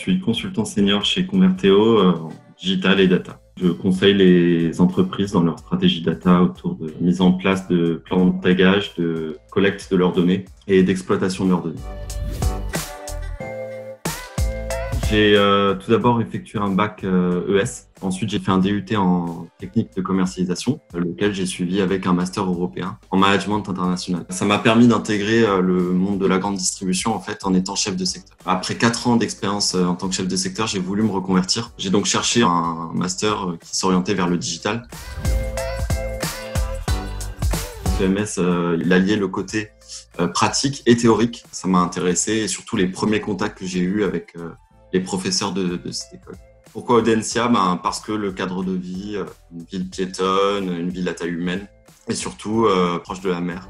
suis consultant senior chez Converteo en digital et data. Je conseille les entreprises dans leur stratégie data autour de mise en place de plans de tagage, de collecte de leurs données et d'exploitation de leurs données. J'ai tout d'abord effectué un bac ES. Ensuite, j'ai fait un DUT en technique de commercialisation, lequel j'ai suivi avec un master européen en management international. Ça m'a permis d'intégrer le monde de la grande distribution en étant chef de secteur. Après 4 ans d'expérience en tant que chef de secteur, j'ai voulu me reconvertir. J'ai donc cherché un master qui s'orientait vers le digital. CEMS, il alliait le côté pratique et théorique. Ça m'a intéressé et surtout les premiers contacts que j'ai eus avec les professeurs de cette école. Pourquoi Audencia ? Parce que le cadre de vie, une ville piétonne, une ville à taille humaine et surtout proche de la mer.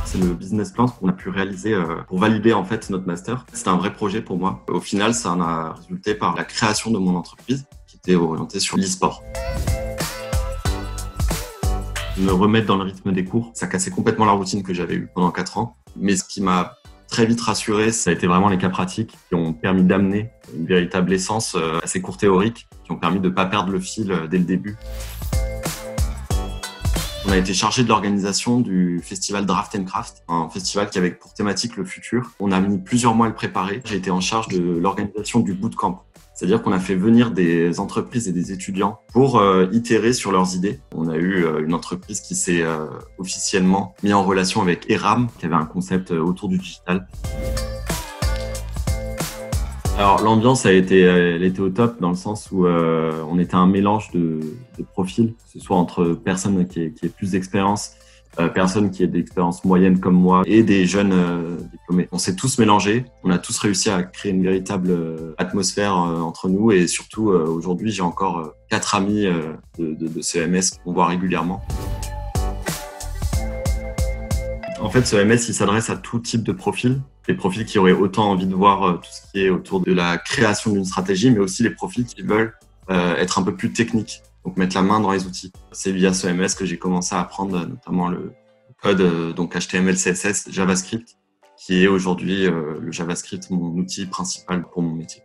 C'est le business plan qu'on a pu réaliser pour valider notre master. C'était un vrai projet pour moi. Au final, ça en a résulté par la création de mon entreprise qui était orientée sur l'e-sport. Me remettre dans le rythme des cours, ça cassait complètement la routine que j'avais eue pendant 4 ans. Mais ce qui m'a très vite rassuré, ça a été vraiment les cas pratiques qui ont permis d'amener une véritable essence à ces cours théoriques, qui ont permis de ne pas perdre le fil dès le début. On a été chargé de l'organisation du festival Draft & Craft, un festival qui avait pour thématique le futur. On a mis plusieurs mois à le préparer. J'ai été en charge de l'organisation du bootcamp. C'est-à-dire qu'on a fait venir des entreprises et des étudiants pour itérer sur leurs idées. On a eu une entreprise qui s'est officiellement mise en relation avec ERAM, qui avait un concept autour du digital. Alors l'ambiance elle était au top dans le sens où on était un mélange de profils, que ce soit entre personnes qui aient plus d'expérience, personnes qui aient d'expérience moyenne comme moi et des jeunes diplômés. On s'est tous mélangés, on a tous réussi à créer une véritable atmosphère entre nous et surtout aujourd'hui j'ai encore 4 amis de CEMS qu'on voit régulièrement. En fait, ce MS, il s'adresse à tout type de profil. Les profils qui auraient autant envie de voir tout ce qui est autour de la création d'une stratégie, mais aussi les profils qui veulent être un peu plus techniques, donc mettre la main dans les outils. C'est via ce MS que j'ai commencé à apprendre notamment le code, donc HTML, CSS, JavaScript, qui est aujourd'hui le JavaScript, mon outil principal pour mon métier.